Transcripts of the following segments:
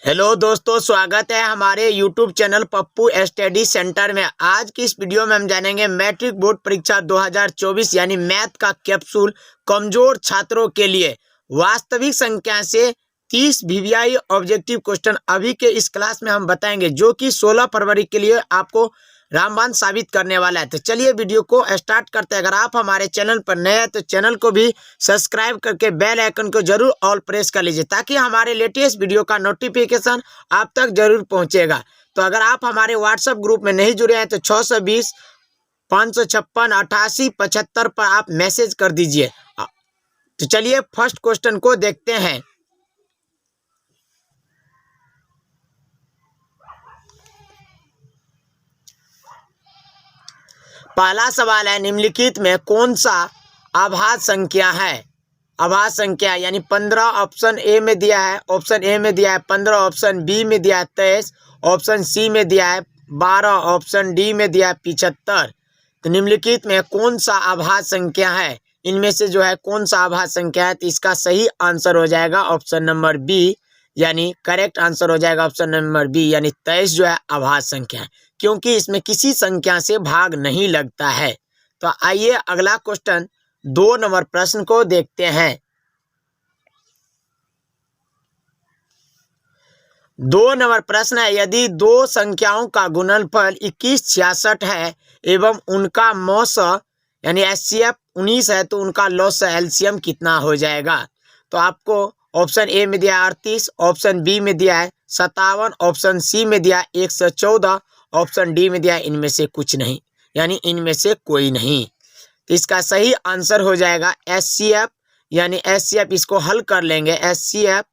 Hello दोस्तों, स्वागत है हमारे YouTube channel Pappu study centre में। आज की इस वीडियो में हम जानेंगे मैट्रिक बोर्ड परीक्षा 2024 यानी मैथ का कैप्सूल कमजोर छात्रों के लिए वास्तविक संख्या से 30 वीवीआई ऑब्जेक्टिव क्वेश्चन अभी के इस क्लास में हम बताएंगे, जो कि 16 फरवरी के लिए आपको रामबाण साबित करने वाला है। तो चलिए वीडियो को स्टार्ट करते हैं। अगर आप हमारे चैनल पर नए हैं तो चैनल को भी सब्सक्राइब करके बेल आइकन को जरूर ऑल प्रेस कर लीजिए, ताकि हमारे लेटेस्ट वीडियो का नोटिफिकेशन आप तक जरूर पहुंचेगा। तो अगर आप हमारे व्हाट्सएप ग्रुप में नहीं जुड़े हैं तो 620 556 88 75 पर आप मैसेज कर दीजिए। तो चलिए फर्स्ट क्वेश्चन को देखते हैं। पहला सवाल है, निम्नलिखित में कौन सा अभाज्य संख्या है? अभाज्य संख्या यानी 15 ऑप्शन ए में दिया है, ऑप्शन ए में दिया है 15, ऑप्शन बी में दिया है 23, ऑप्शन सी में दिया है 12, ऑप्शन डी में दिया है 75। तो निम्नलिखित में कौन सा अभाज्य संख्या है? इनमें से जो है कौन सा अभाज्य संख्या है? तो इसका सही आंसर हो जाएगा ऑप्शन नंबर बी, यानी करेक्ट आंसर हो जाएगा ऑप्शन नंबर बी, यानी 23 जो है अभाज्य संख्या है, क्योंकि इसमें किसी संख्या से भाग नहीं लगता है। तो आइए अगला क्वेश्चन 2 नंबर प्रश्न को देखते हैं। 2 नंबर प्रश्न है, यदि दो संख्याओं का गुणनफल 2166 है एवं उनका मौसा यानी एचसीएफ 19 है, तो उनका लॉसा एलसीएम कितना हो जाएगा? तो आपको ऑप्शन ए में दिया है 38, ऑप्शन बी में दिया है 57, ऑप्शन सी में दिया है 114, ऑप्शन डी में दिया है इनमें से कुछ नहीं, यानी इनमें से कोई नहीं। तो इसका सही आंसर हो जाएगा एचसीएफ, यानी एचसीएफ इसको हल कर लेंगे, एचसीएफ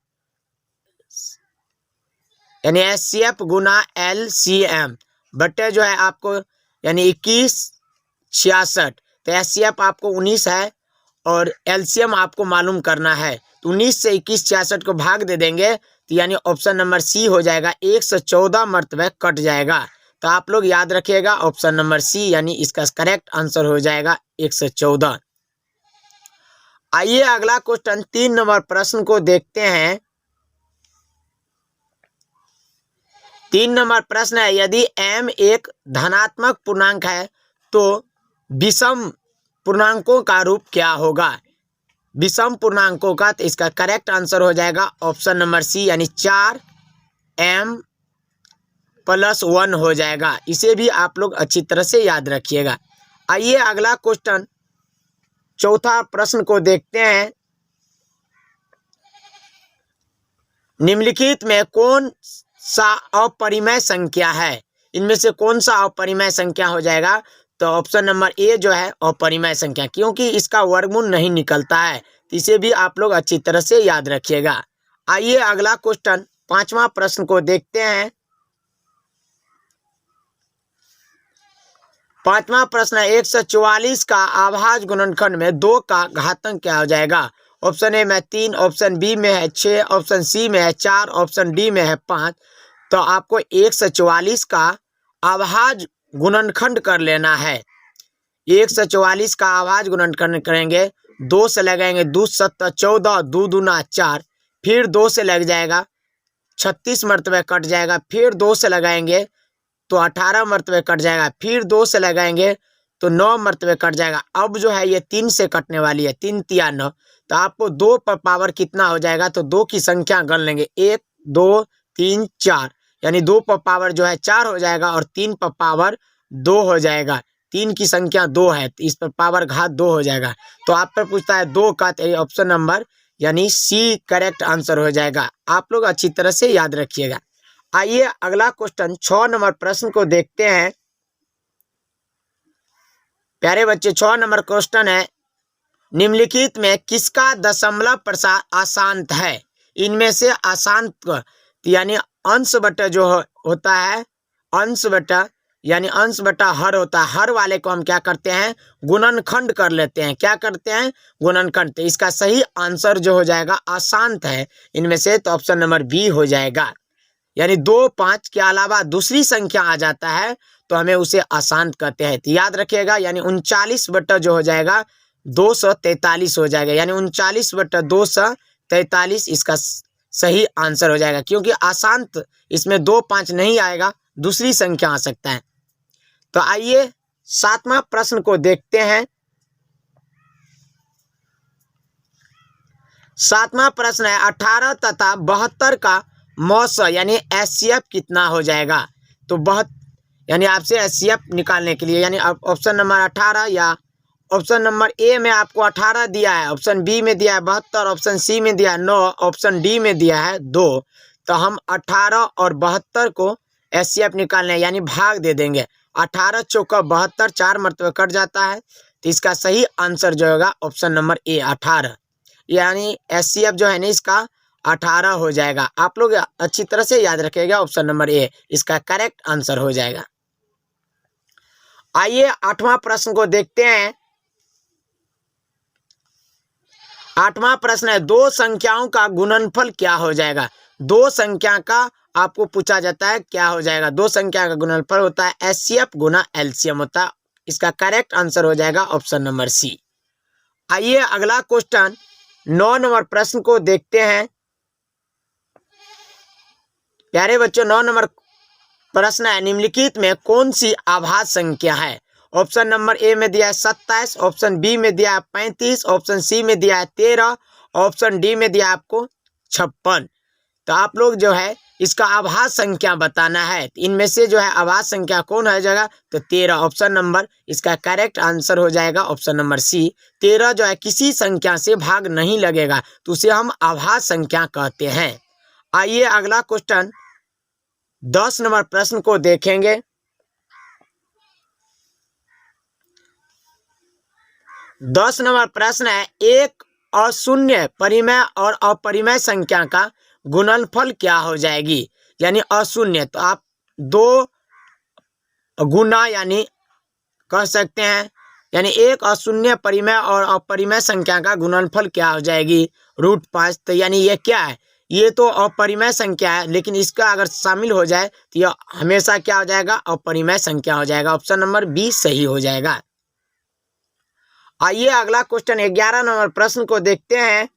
यानी एचसीएफ गुना एलसीएम बटे जो है आपको यानी 2166। तो एचसीएफ आपको 19 है और एलसीएम आपको मालूम करना है। तो 19 से 2166 को भाग दे देंगे, तो यानी ऑप्शन नंबर सी हो जाएगा, 114 मरतबे कट जाएगा। तो आप लोग याद रखिएगा ऑप्शन नंबर सी, यानी इसका करेक्ट आंसर हो जाएगा 114। आइए अगला क्वेश्चन 3 नंबर प्रश्न को देखते हैं। 3 नंबर प्रश्न है, यदि m एक धनात्मक पूर्णांक है तो विषम पूर्णांकों का रूप क्या होगा? विषम पूर्णांकों का, तो इसका करेक्ट आंसर हो जाएगा ऑप्शन नंबर सी, यानी 4m+1 हो जाएगा। इसे भी आप लोग अच्छी तरह से याद रखिएगा। आइए अगला क्वेश्चन 4था प्रश्न को देखते हैं। निम्नलिखित में कौन सा अपरिमेय संख्या है? इनमें से कौन सा अपरिमेय संख्या हो जाएगा? तो ऑप्शन नंबर ए जो है अपरिमेय संख्या, क्योंकि इसका वर्गमूल नहीं निकलता है। तो इसे भी आप लोग अच्छी तरह से याद रखिएगा। आइए अगला क्वेश्चन 5वां प्रश्न को देखते हैं। 5वां प्रश्न है, 144 का अभाज्य गुणनखंड में 2 का घातांक क्या हो जाएगा? ऑप्शन ए में 3, ऑप्शन बी में है 6, ऑप्शन सी में है 4, ऑप्शन डी में है 5। तो आपको 144 का अभाज्य गुणनखंड कर लेना है। 144 का अभाज्य गुणनखंड करेंगे, 2 से लगाएंगे 2 7 14, 2 दूना 4, फिर 2 से लग जाएगा 36 मरतबे कट जाएगा, फिर 2 से लगाएंगे तो 18 मरतबे कट जाएगा, फिर 2 से लगाएंगे तो 9 मरतबे कट जाएगा। अब जो है ये 3 से कटने वाली है, 3 तिया 9। तो आपको 2 पर पावर कितना हो जाएगा? तो 2 की संख्या गण लेंगे, 1 2 3 4, यानी 2 पर पावर जो है 4 हो जाएगा और 3 पर पावर 2 हो जाएगा। 3 की संख्या 2 है, तो इस पर पावर घात 2 हो जाएगा। तो आप पर पूछता है 2 का, तो ऑप्शन नंबर यानी सी करेक्ट आंसर हो जाएगा। आप लोग अच्छी तरह से याद रखिएगा। आइए अगला क्वेश्चन 6 नंबर प्रश्न को देखते हैं। प्यारे बच्चे 6 नंबर क्वेश्चन है, निम्नलिखित में किसका दशमलव प्रसार अशांत है? इनमें से अशांत यानी अंश बटा जो होता है, अंश बटा यानी अंश बटा हर होता है, हर वाले को हम क्या करते हैं? गुणनखंड कर लेते हैं। क्या करते हैं? गुणनखंड। तो इसका सही आंसर जो हो जाएगा अशांत है इनमें से, तो ऑप्शन नंबर बी हो जाएगा। यानी 2 5 के अलावा दूसरी संख्या आ जाता है तो हमें उसे अशांत कहते हैं। तो याद रखिएगा, यानी 39 बटा जो हो जाएगा 243 हो जाएगा, यानी 39 बटा 243 इसका सही आंसर हो जाएगा, क्योंकि आसान इसमें 2 5 नहीं आएगा, दूसरी संख्या आ सकता है। तो आइए 7वां प्रश्न को देखते हैं। 7वां प्रश्न है 18 तथा 72 का मौसा यानी एचसीएफ कितना हो जाएगा। तो यानी आपसे एचसीएफ निकालने के लिए, यानी ऑप्शन नंबर 18 या ऑप्शन नंबर ए में आपको 18 दिया है, ऑप्शन बी में दिया है 72, ऑप्शन सी में दिया है 9, ऑप्शन डी में दिया है 2। तो हम 18 और 72 को एचसीएफ निकालने यानी भाग दे देंगे। 18 चौका 72, 4 मरतबे कट जाता है। तो इसका सही आंसर जो होगा ऑप्शन नंबर ए 18, यानी एचसीएफ जो है ना इसका 18 हो जाएगा। आप लोग अच्छी तरह से याद रखिएगा, ऑप्शन नंबर ए इसका करेक्ट आंसर हो जाएगा। आइए 8वां प्रश्न को देखते हैं। 8वां प्रश्न है 2 संख्याओं का गुणनफल क्या हो जाएगा। 2 संख्या का आपको पूछा जाता है क्या हो जाएगा। 2 संख्या का गुणनफल होता है एचसीएफ गुना एलसीएम होता है। इसका करेक्ट आंसर हो जाएगा ऑप्शन नंबर सी। आइए अगला क्वेश्चन 9 नंबर प्रश्न को देखते हैं। प्यारे बच्चों 9 नंबर प्रश्न है निम्नलिखित में कौन सी आभाज्य संख्या है। ऑप्शन नंबर ए में दिया है 27, ऑप्शन बी में दिया है 35, ऑप्शन सी में दिया है 13, ऑप्शन डी में दिया है आपको 56। तो आप लोग जो है इसका आभाज्य संख्या बताना है। इनमें से जो है आभाज्य संख्या कौन हो जाएगा, तो 13 ऑप्शन नंबर इसका करेक्ट आंसर हो जाएगा ऑप्शन नंबर सी। 13 जो है किसी संख्या से भाग नहीं लगेगा, तो उसे हम आभाज्य संख्या कहते हैं। आइए अगला क्वेश्चन 10 नंबर प्रश्न को देखेंगे। 10 नंबर प्रश्न है एक अशून्य परिमेय और अपरिमेय संख्या का गुणनफल क्या हो जाएगी। यानी अशून्य तो आप 2 गुना यानी कह सकते हैं, यानी एक अशून्य परिमेय और अपरिमेय संख्या का गुणनफल क्या हो जाएगी, √5। तो यानी ये क्या है, ये तो अपरिमेय संख्या है, लेकिन इसका अगर शामिल हो जाए तो यह हमेशा क्या हो जाएगा, अपरिमेय संख्या हो जाएगा। ऑप्शन नंबर बी सही हो जाएगा। आइए अगला क्वेश्चन 11 नंबर प्रश्न को देखते हैं।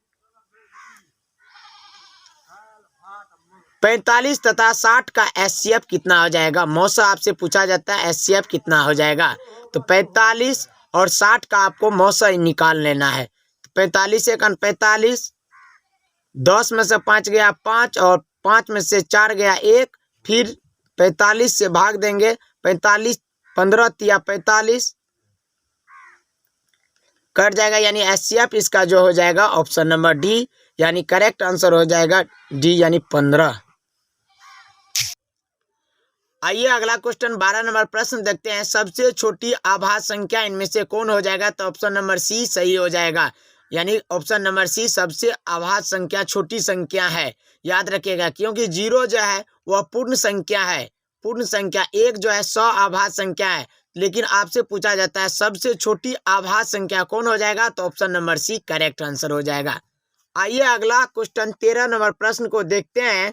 45 तथा 60 का एचसीएफ कितना हो जाएगा। मौसा आपसे पूछा जाता है एचसीएफ कितना हो जाएगा। तो 45 और 60 का आपको मौसा निकाल लेना है। तो 45 एक 45, 10 में से 5 गया 5 और 5 में से 4 गया 1, फिर 45 से भाग देंगे। 45 15 तिया 45 कट जाएगा, यानी एचसीएफ इसका जो हो जाएगा ऑप्शन नंबर डी, यानी करेक्ट आंसर हो जाएगा डी यानी 15। आइए अगला क्वेश्चन 12 नंबर प्रश्न देखते हैं। सबसे छोटी आभाज्य संख्या इनमें से कौन हो जाएगा। तो ऑप्शन नंबर सी सही हो जाएगा, यानी ऑप्शन नंबर सी सबसे आभाज्य संख्या छोटी संख्या है। याद रखिएगा, क्योंकि 0 जो है वह पूर्ण संख्या है, पूर्ण संख्या। 1 जो है 100 आभाज्य संख्या है, लेकिन आपसे पूछा जाता है सबसे छोटी आभाज्य संख्या कौन हो जाएगा। तो option number C correct answer हो जाएगा। आइए अगला क्वेश्चन 13 नंबर प्रश्न को देखते हैं।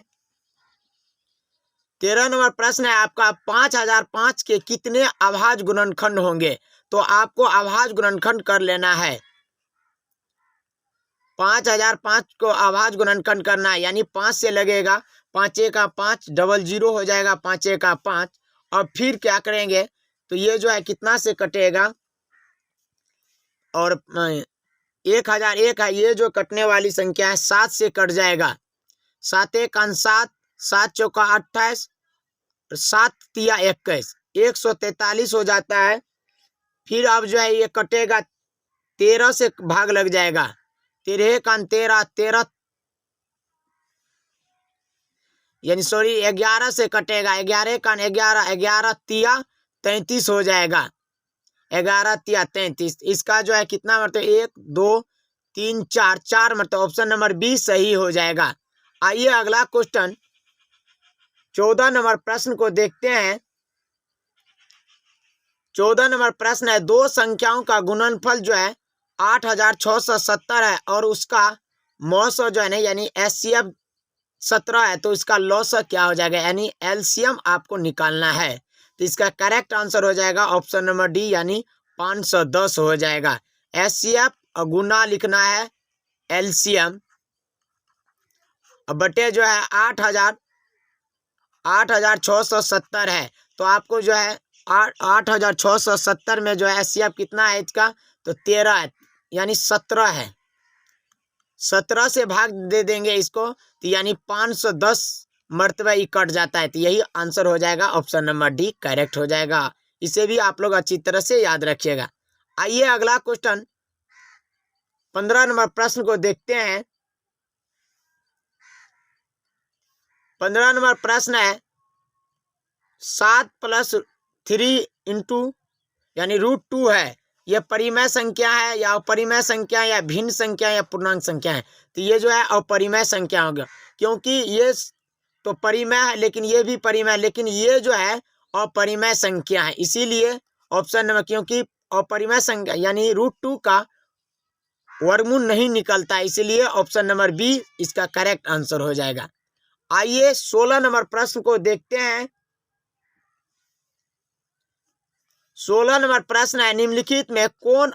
13 नंबर प्रश्न है आपका 5005 के कितने अभाज्य गुणनखंड होंगे। तो आपको अभाज्य गुणनखंड कर लेना है। 5005 को अभाज्य गुणनखंड करना है, यानी 5 से लगेगा, 5 का 5 00 हो जाएगा, 5 का 5। और फिर क्या करेंगे, तो ये जो है कितना से कटेगा, और 1001 है, ये जो कटने वाली संख्या है 7 से कट जाएगा। 7 एक 7, 7 चौका 28, 7 तिया 21, 143 हो जाता है। फिर अब जो है ये कटेगा, 13 से भाग लग जाएगा, 13 का 13, 13 यानी सॉरी 11 से कटेगा, 11 का 11, 11 तिया 33 हो जाएगा, 11 तिया 33। इसका जो है कितना मतलब 1 2 3 4, 4 मतलब ऑप्शन नंबर बी सही हो जाएगा। आइए अगला क्वेश्चन 14 नंबर प्रश्न को देखते हैं। 14 नंबर प्रश्न है 2 संख्याओं का गुणनफल जो है 8670 है, और उसका मौसा जो है ना यानी एचसीएफ 17 है। तो इसका लॉस क्या हो जाएगा, यानी एलसीएम आपको निकालना है। तो इसका करेक्ट आंसर हो जाएगा ऑप्शन नंबर डी, यानी 510 हो जाएगा। एचसीएफ गुना लिखना है एलसीएम। अब बटे जो है 8,670 है, तो आपको जो है 8,670 में जो है HCF कितना है इसका, तो 13 है, यानी 17 है। 17 से भाग दे देंगे इसको, तो यानी 510 मरतबा ही कट जाता है। तो यही आंसर हो जाएगा, ऑप्शन नंबर डी करेक्ट हो जाएगा। इसे भी आप लोग अच्छी तरह से याद रखिएगा। आइए अगला क्वेश्चन 15 नंबर प्रश्न को देखते हैं। 15 नंबर प्रश्न है 7 + 3 इंटू यानी √2 है, यह परिमेय संख्या है या अपरिमेय संख्या या भिन्न संख्या या पूर्णांक संख्या है। तो ये जो है अपरिमेय संख्या होगा, क्योंकि ये तो परिमेय है लेकिन ये भी परिमेय है, लेकिन ये जो है अपरिमेय संख्या है। इसीलिए ऑप्शन नंबर, क्योंकि अपरिमेय संख्या यानी √2 का वर्गमूल नहीं निकलता, इसीलिए ऑप्शन नंबर बी इसका करेक्ट आंसर हो जाएगा। आइए 16 नंबर प्रश्न को देखते हैं। 16 नंबर प्रश्न है निम्नलिखित में कौन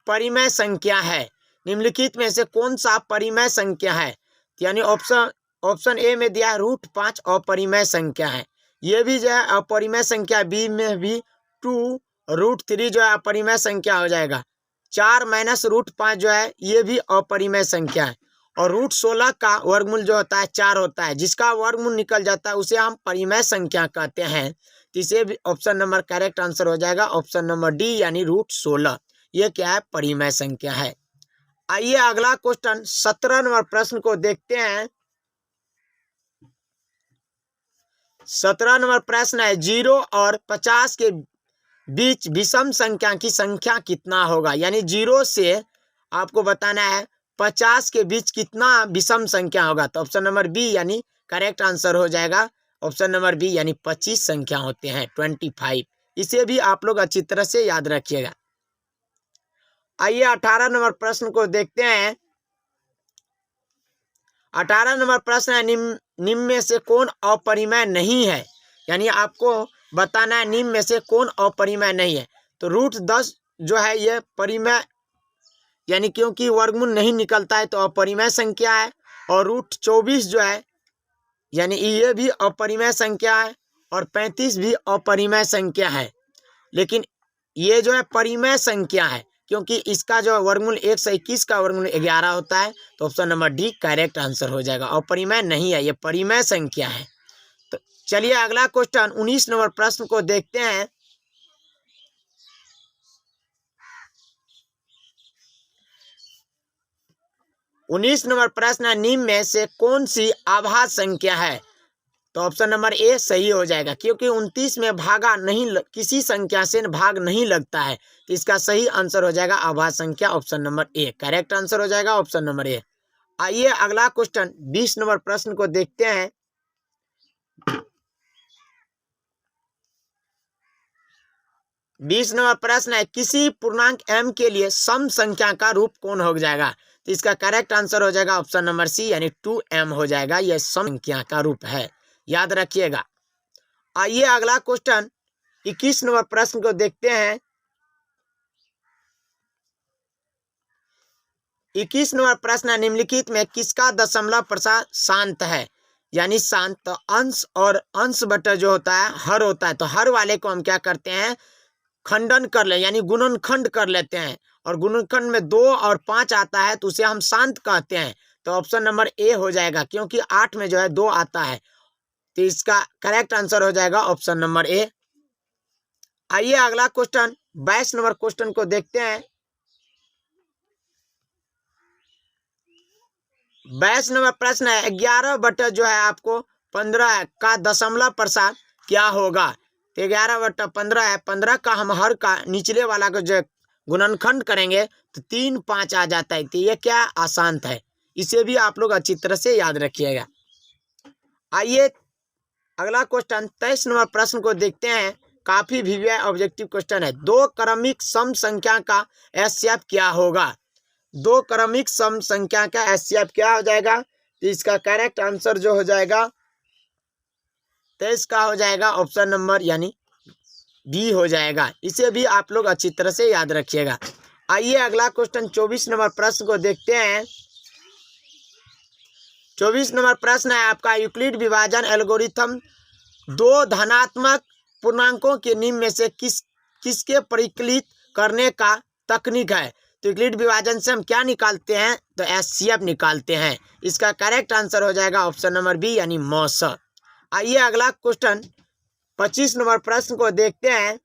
परिमेय संख्या है। निम्नलिखित में से कौन सा परिमेय संख्या है, यानी ऑप्शन ए में दिया है √5 अपरिमेय संख्या है, ये भी जो है अपरिमेय संख्या, बी में भी 2 √3 जो है अपरिमेय संख्या हो जाएगा। 4 - √5 जो है ये भी अपरिमेय संख्या है, और √16 का वर्गमूल जो होता है 4 होता है, जिसका वर्गमूल निकल जाता है उसे हम परिमेय संख्या कहते हैं। तो इसे भी ऑप्शन नंबर करेक्ट आंसर हो जाएगा, ऑप्शन नंबर डी यानी √16, ये क्या है, परिमेय संख्या है। आइए अगला क्वेश्चन 17 नंबर प्रश्न को देखते हैं। 17 नंबर प्रश्न है 0 और 50 के बीच विषम संख्या की संख्या कितना होगा, यानी 0 से आपको बताना है 50 के बीच कितना विषम संख्या होगा। तो ऑप्शन नंबर बी यानी करेक्ट आंसर हो जाएगा, ऑप्शन नंबर बी यानी 25 संख्या होते हैं, 25। इसे भी आप लोग अच्छी तरह से याद रखिएगा। आइए 18 नंबर प्रश्न को देखते हैं। 18 नंबर प्रश्न है निम्न में से कौन अपरिमेय नहीं है, यानी आपको बताना है निम्न में से कौन अपरिमेय नहीं है। तो √10 जो है ये परिमेय, यानी क्योंकि वर्गमूल नहीं निकलता है तो अपरिमेय संख्या है, और √24 जो है यानी ये भी अपरिमेय संख्या है, और 35 भी अपरिमेय संख्या है, लेकिन ये जो है परिमेय संख्या है, क्योंकि इसका जो वर्गमूल 121 का वर्गमूल 11 होता है। तो option number D correct answer हो जाएगा, अपरिमेय नहीं है, ये परिमेय संख्या है। तो चलिए अगला क्वेश्चन 19 नंबर प्रश्न को देखते हैं। 19 नंबर प्रश्न है निम्न में से कौन सी आभाज्य संख्या है। तो ऑप्शन नंबर ए सही हो जाएगा, क्योंकि 29 में भागा नहीं किसी संख्या से भाग नहीं लगता है, तो इसका सही आंसर हो जाएगा आभाज्य संख्या, option number A correct answer हो जाएगा, ऑप्शन नंबर ए। आइए अगला क्वेश्चन 20 नंबर प्रश्न को देखते हैं। 20 नंबर प्रश्न है किसी पूर्णांक m के लिए सम संख्या का रूप कौन हो जाएगा। तो इसका करेक्ट आंसर हो जाएगा ऑप्शन नंबर सी यानी 2m हो जाएगा, यह सम संख्या का रूप है, याद रखिएगा। आइए अगला क्वेश्चन 21 नंबर प्रश्न को देखते हैं। 21 नंबर प्रश्न है निम्नलिखित में किसका दशमलव प्रसार शांत है, यानी शांत। तो अंश और अंश बटा जो होता है हर होता है, तो हर वाले को हम क्या करते हैं, खंडन कर ले, यानी गुणनखंड कर लेते हैं, और गुणनखंड में 2 और 5 आता है तो उसे हम शांत कहते हैं। तो ऑप्शन नंबर ए हो जाएगा, क्योंकि 8 में जो है 2 आता है, तो इसका करेक्ट आंसर हो जाएगा ऑप्शन नंबर ए। आइए अगला क्वेश्चन 22 नंबर क्वेश्चन को देखते हैं। 22 नंबर प्रश्न है 11 बटा जो है आपको 15 का दशमलव प्रसार क्या होगा। तो 11 बटा 15 है, 15 का हम हर का निचले वाला को जो गुणनखंड करेंगे तो 3 5 आ जाता है, तो ये क्या आसान है, इसे भी आप लोग अच्छी तरह से याद रखिएगा। आइए अगला क्वेश्चन 23 नंबर प्रश्न को देखते हैं, काफी वीवीआई ऑब्जेक्टिव क्वेश्चन है। 2 क्रमिक सम संख्या का एचसीएफ क्या होगा। 2 क्रमिक सम संख्या का एचसीएफ क्या हो जाएगा, तो इसका करेक्ट आंसर जो हो जाएगा 23 का हो जाएगा ऑप्शन नंबर यानी बी हो जाएगा, इसे भी आप लोग अच्छी तरह से याद रखिएगा। आइए अगला क्वेश्चन 24 नंबर प्रश्न को देखते हैं। 24 नंबर प्रश्न है आपका, यूक्लिड विभाजन एल्गोरिथम दो धनात्मक पूर्णांकों के निम्न में से किसके परिकलित करने का तकनीक है। तो यूक्लिड विभाजन से हम क्या निकालते हैं, तो HCF निकालते हैं। इसका करेक्ट आंसर हो जाएगा ऑप्शन नंबर बी यानी मॉस। आइए अगला क्वेश्चन 25 नंबर प्रश्न को देखते हैं।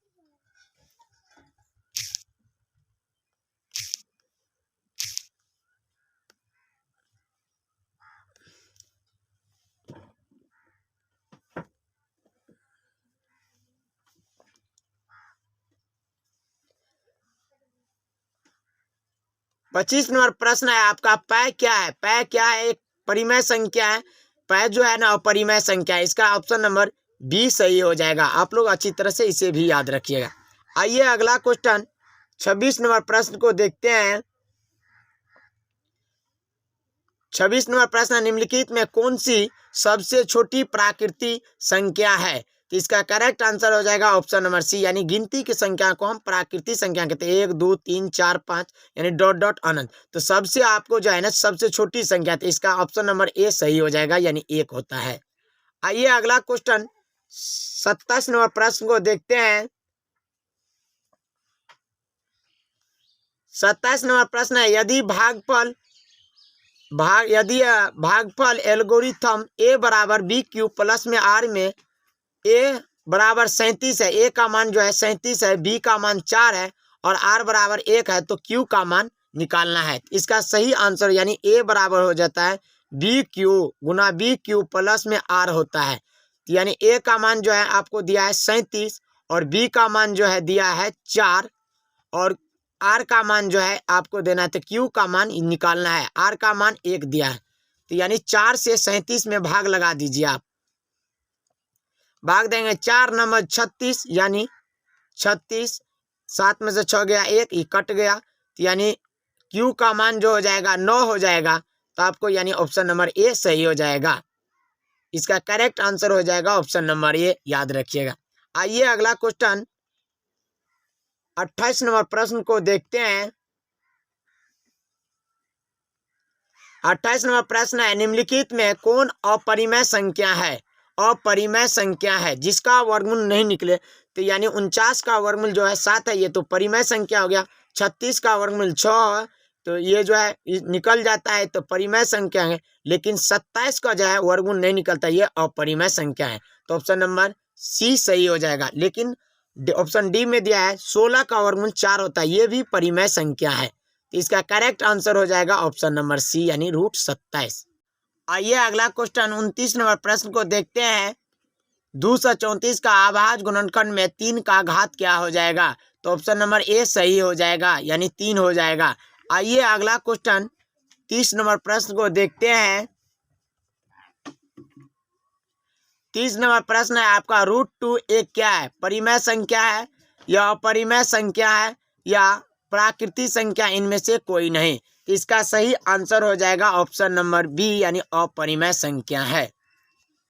पच्चीस नंबर प्रश्न है आपका, पै क्या है। पै क्या है, एक परिमेय संख्या है। पै जो है ना अपरिमेय संख्या है। इसका ऑप्शन नंबर बी सही हो जाएगा। आप लोग अच्छी तरह से इसे भी याद रखिएगा। आइए अगला क्वेश्चन 26 नंबर प्रश्न को देखते हैं। 26 नंबर प्रश्न, निम्नलिखित में कौन सी सबसे छोटी प्राकृतिक संख्या है। तो इसका करेक्ट आंसर हो जाएगा ऑप्शन नंबर सी, यानी गिनती की संख्या को हम प्राकृतिक संख्या कहते हैं। 1 2 3 4 5 यानी डॉट डॉट अनंत। तो सबसे आपको जो है ना सबसे छोटी संख्या, तो इसका ऑप्शन नंबर ए सही हो जाएगा, यानी 1 होता है। आइए अगला क्वेश्चन 27 नंबर प्रश्न को देखते हैं। 27 नंबर प्रश्न है, यदि भागफल एल्गोरिथम a बराबर बी क्यू प्लस में r में a बराबर 37 है, a का मान जो है 37 है, b का मान 4 है और r बराबर 1 है, तो q का मान निकालना है। इसका सही आंसर यानी a बराबर हो जाता है बी क्यू गुना बी क्यू प्लस में r होता है। यानी a का मान जो है आपको दिया है 37 और b का मान जो है दिया है 4 और r का मान जो है आपको देना है, तो q का मान निकालना है। r का मान 1 दिया है, तो यानी 4 से 37 में भाग लगा दीजिए। आप भाग देंगे 4 नंबर 36 यानी 36, 7 में से 6 गया 1, ये कट गया, तो यानी q का मान जो हो जाएगा 9 हो जाएगा। तो आपको यानी ऑप्शन नंबर ए सही हो जाएगा। इसका करेक्ट आंसर हो जाएगा ऑप्शन नंबर ए, याद रखिएगा। आइए अगला क्वेश्चन 28 नंबर प्रश्न को देखते हैं। 28 नंबर प्रश्न है, निम्नलिखित में कौन अपरिमेय संख्या है। अपरिमेय संख्या है जिसका वर्गमूल नहीं निकले। तो यानी 49 का वर्गमूल जो है 7 है, ये तो परिमेय संख्या हो गया। 36 का वर्गमूल 6 है, तो ये जो है निकल जाता है, तो परिमेय संख्या है। लेकिन 27 का जो है वर्गमूल नहीं निकलता, ये अपरिमेय संख्या है। तो ऑप्शन नंबर सी सही हो जाएगा। लेकिन ऑप्शन डी में दिया है 16 का वर्गमूल 4 होता है, ये भी परिमेय संख्या है। तो इसका करेक्ट आंसर हो जाएगा ऑप्शन नंबर सी यानी √27। आइए अगला क्वेश्चन 29 नंबर प्रश्न को देखते हैं। 234 का अभाज्य गुणनखंड में 3 का घात क्या हो जाएगा। तो ऑप्शन नंबर ए सही हो जाएगा, यानी 3 हो जाएगा। आइए अगला क्वेश्चन 30 नंबर प्रश्न को देखते हैं। 30 नंबर प्रश्न है आपका, √2 एक क्या है, परिमेय संख्या है या अपरिमेय संख्या है या प्राकृतिक संख्या, इनमें से कोई नहीं। तो इसका सही आंसर हो जाएगा ऑप्शन नंबर बी यानी अपरिमेय संख्या है।